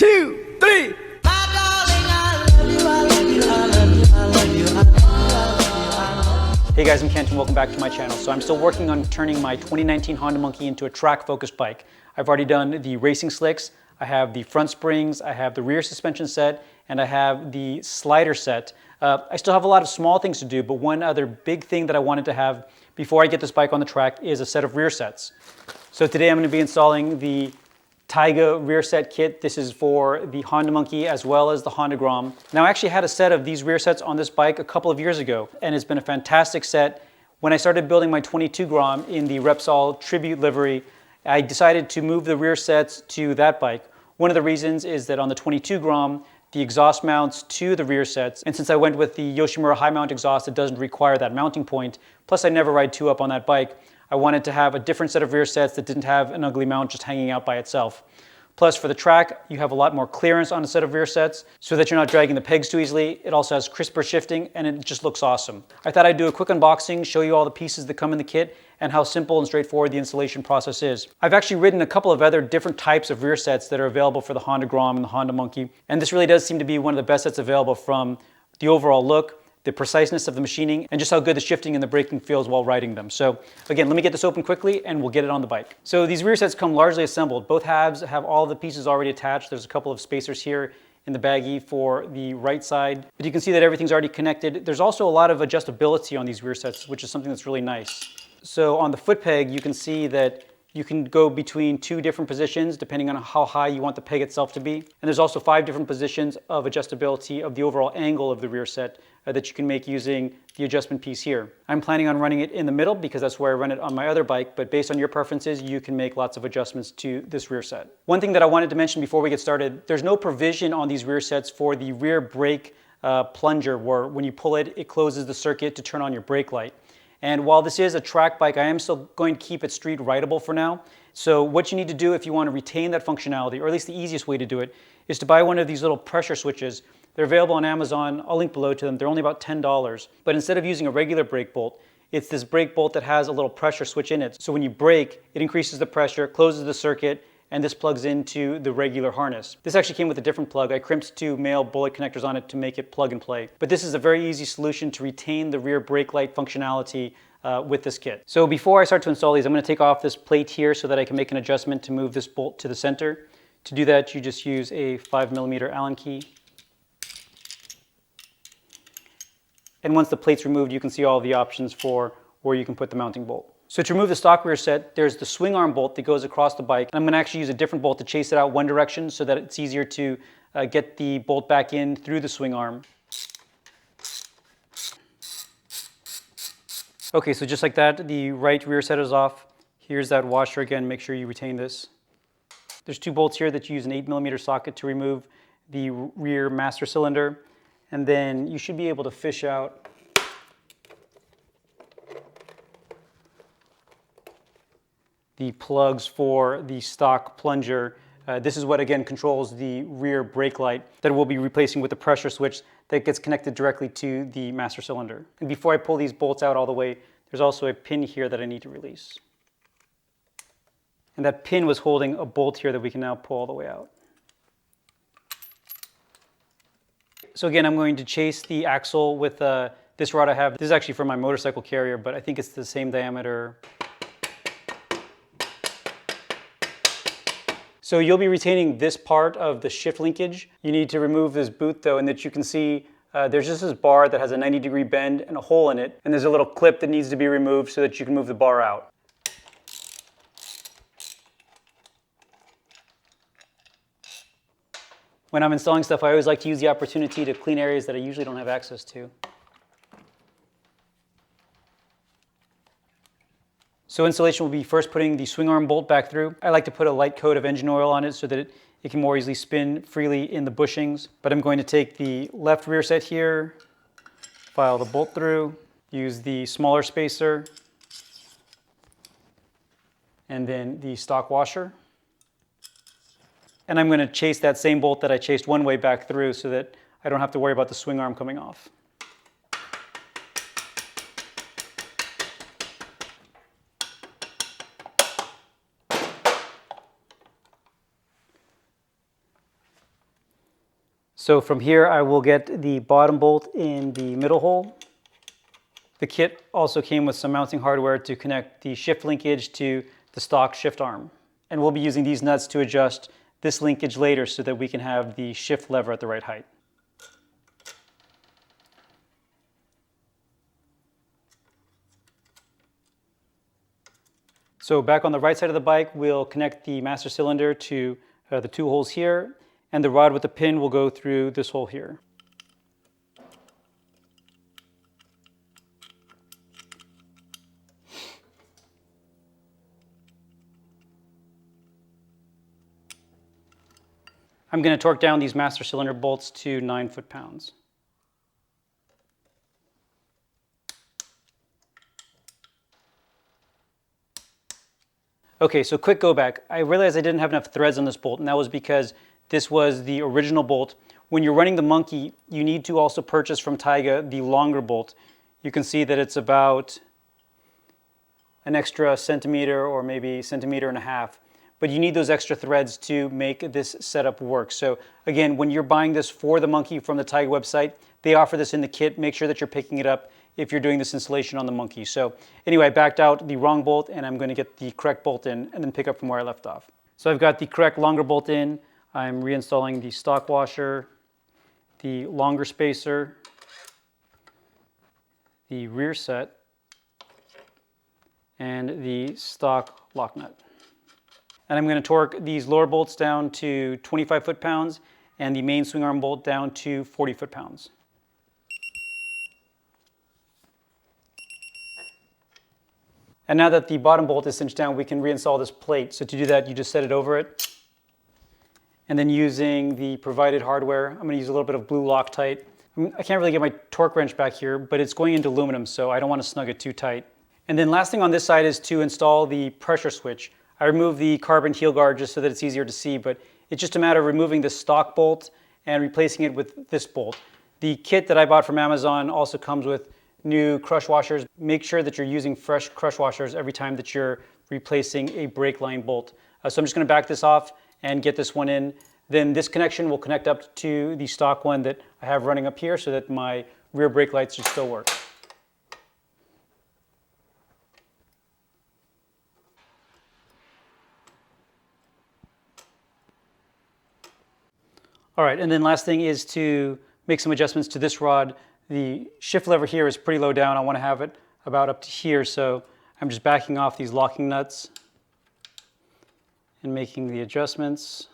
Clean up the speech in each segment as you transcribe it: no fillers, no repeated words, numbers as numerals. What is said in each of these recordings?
2, 3. Hey guys, I'm Kent and welcome back to my channel. So I'm still working on turning my 2019 Honda Monkey into a track-focused bike. I've already done the racing slicks, I have the front springs, I have the rear suspension set, and I have the slider set. I still have a lot of small things to do, but one other big thing that I wanted to have before I get this bike on the track is a set of rear sets. So today I'm going to be installing the Tyga rear set kit. This is for the Honda Monkey as well as the Honda Grom. Now I actually had a set of these rear sets on this bike a couple of years ago, and it's been a fantastic set. When I started building my 22 Grom in the Repsol Tribute livery, I decided to move the rear sets to that bike. One of the reasons is that on the 22 Grom, the exhaust mounts to the rear sets, and since I went with the Yoshimura high mount exhaust, it doesn't require that mounting point, plus I never ride two up on that bike. I wanted to have a different set of rear sets that didn't have an ugly mount just hanging out by itself. Plus for the track, you have a lot more clearance on a set of rear sets so that you're not dragging the pegs too easily. It also has crisper shifting and it just looks awesome. I thought I'd do a quick unboxing, show you all the pieces that come in the kit and how simple and straightforward the installation process is. I've actually ridden a couple of other different types of rear sets that are available for the Honda Grom and the Honda Monkey, and this really does seem to be one of the best sets available from the overall look, the preciseness of the machining, and just how good the shifting and the braking feels while riding them. So again, let me get this open quickly and we'll get it on the bike. So these rear sets come largely assembled. Both halves have all the pieces already attached. There's a couple of spacers here in the baggie for the right side, but you can see that everything's already connected. There's also a lot of adjustability on these rear sets, which is something that's really nice. So on the foot peg, you can see that you can go between two different positions depending on how high you want the peg itself to be. And there's also 5 different positions of adjustability of the overall angle of the rear set that you can make using the adjustment piece here. I'm planning on running it in the middle because that's where I run it on my other bike, but based on your preferences, you can make lots of adjustments to this rear set. One thing that I wanted to mention before we get started, there's no provision on these rear sets for the rear brake plunger where when you pull it, it closes the circuit to turn on your brake light. And while this is a track bike, I am still going to keep it street rideable for now. So what you need to do if you want to retain that functionality, or at least the easiest way to do it, is to buy one of these little pressure switches. They're available on Amazon. I'll link below to them. They're only about $10. But instead of using a regular brake bolt, it's this brake bolt that has a little pressure switch in it. So when you brake, it increases the pressure, closes the circuit, and this plugs into the regular harness. This actually came with a different plug. I crimped 2 male bullet connectors on it to make it plug and play. But this is a very easy solution to retain the rear brake light functionality with this kit. So before I start to install these, I'm going to take off this plate here so that I can make an adjustment to move this bolt to the center. To do that, you just use a 5mm Allen key. And once the plate's removed, you can see all the options for where you can put the mounting bolt. So to remove the stock rear set, there's the swing arm bolt that goes across the bike. I'm going to actually use a different bolt to chase it out one direction so that it's easier to get the bolt back in through the swing arm. Okay, so just like that, the right rear set is off. Here's that washer again, make sure you retain this. There's 2 bolts here that you use an 8mm socket to remove the rear master cylinder. And then you should be able to fish out the plugs for the stock plunger. This is what again controls the rear brake light that we'll be replacing with the pressure switch that gets connected directly to the master cylinder. And before I pull these bolts out all the way, there's also a pin here that I need to release. And that pin was holding a bolt here that we can now pull all the way out. So again, I'm going to chase the axle with this rod I have. This is actually for my motorcycle carrier, but I think it's the same diameter. So you'll be retaining this part of the shift linkage. You need to remove this boot though, and that you can see there's just this bar that has a 90-degree bend and a hole in it, and there's a little clip that needs to be removed so that you can move the bar out. When I'm installing stuff, I always like to use the opportunity to clean areas that I usually don't have access to. So installation will be first putting the swing arm bolt back through. I like to put a light coat of engine oil on it so that it can more easily spin freely in the bushings. But I'm going to take the left rear set here, file the bolt through, use the smaller spacer, and then the stock washer. And I'm going to chase that same bolt that I chased one way back through so that I don't have to worry about the swing arm coming off. So from here, I will get the bottom bolt in the middle hole. The kit also came with some mounting hardware to connect the shift linkage to the stock shift arm. And we'll be using these nuts to adjust this linkage later so that we can have the shift lever at the right height. So back on the right side of the bike, we'll connect the master cylinder to the two holes here, and the rod with the pin will go through this hole here. I'm going to torque down these master cylinder bolts to 9 foot-pounds. Okay, so quick go back. I realized I didn't have enough threads on this bolt, and that was because this was the original bolt. When you're running the Monkey, you need to also purchase from Tyga the longer bolt. You can see that it's about an extra centimeter or maybe centimeter and a half. But you need those extra threads to make this setup work. So again, when you're buying this for the Monkey from the Tyga website, they offer this in the kit. Make sure that you're picking it up if you're doing this installation on the Monkey. So anyway, I backed out the wrong bolt and I'm going to get the correct bolt in and then pick up from where I left off. So I've got the correct longer bolt in. I'm reinstalling the stock washer, the longer spacer, the rear set, and the stock lock nut. And I'm going to torque these lower bolts down to 25 foot-pounds and the main swing arm bolt down to 40 foot-pounds. And now that the bottom bolt is cinched down, we can reinstall this plate. So to do that, you just set it over it. And then using the provided hardware, I'm going to use a little bit of blue Loctite. I can't really get my torque wrench back here, but it's going into aluminum, so I don't want to snug it too tight. And then last thing on this side is to install the pressure switch. I removed the carbon heel guard just so that it's easier to see, but it's just a matter of removing the stock bolt and replacing it with this bolt. The kit that I bought from Amazon also comes with new crush washers. Make sure that you're using fresh crush washers every time that you're replacing a brake line bolt. So I'm just going to back this off and get this one in. Then this connection will connect up to the stock one that I have running up here so that my rear brake lights should still work. All right, and then last thing is to make some adjustments to this rod. The shift lever here is pretty low down. I want to have it about up to here, so I'm just backing off these locking nuts and making the adjustments.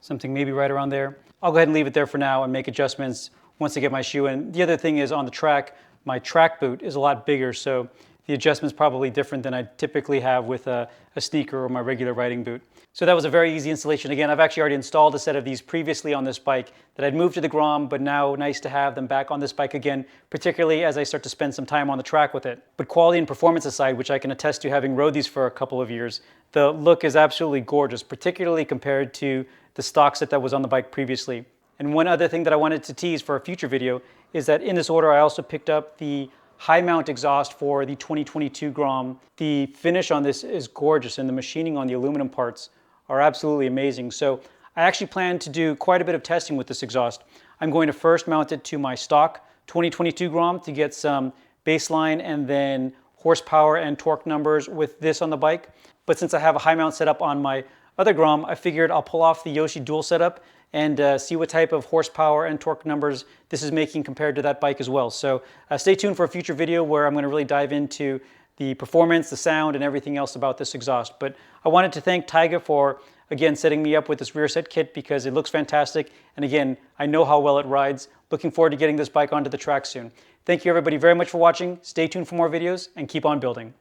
Something maybe right around there. I'll go ahead and leave it there for now and make adjustments once I get my shoe in. The other thing is on the track, my track boot is a lot bigger, so the adjustment's probably different than I typically have with a sneaker or my regular riding boot. So that was a very easy installation. Again, I've actually already installed a set of these previously on this bike that I'd moved to the Grom, but now nice to have them back on this bike again, particularly as I start to spend some time on the track with it. But quality and performance aside, which I can attest to having rode these for a couple of years, the look is absolutely gorgeous, particularly compared to the stock set that was on the bike previously. And one other thing that I wanted to tease for a future video is that in this order I also picked up the high mount exhaust for the 2022 Grom. The finish on this is gorgeous and the machining on the aluminum parts are absolutely amazing. So I actually plan to do quite a bit of testing with this exhaust. I'm going to first mount it to my stock 2022 Grom to get some baseline and then horsepower and torque numbers with this on the bike. But since I have a high mount setup on my other Grom, I figured I'll pull off the Yoshi dual setup and see what type of horsepower and torque numbers this is making compared to that bike as well. So stay tuned for a future video where I'm going to really dive into the performance, the sound, and everything else about this exhaust. But I wanted to thank Tyga for, again, setting me up with this rear set kit because it looks fantastic. And again, I know how well it rides. Looking forward to getting this bike onto the track soon. Thank you everybody very much for watching. Stay tuned for more videos and keep on building.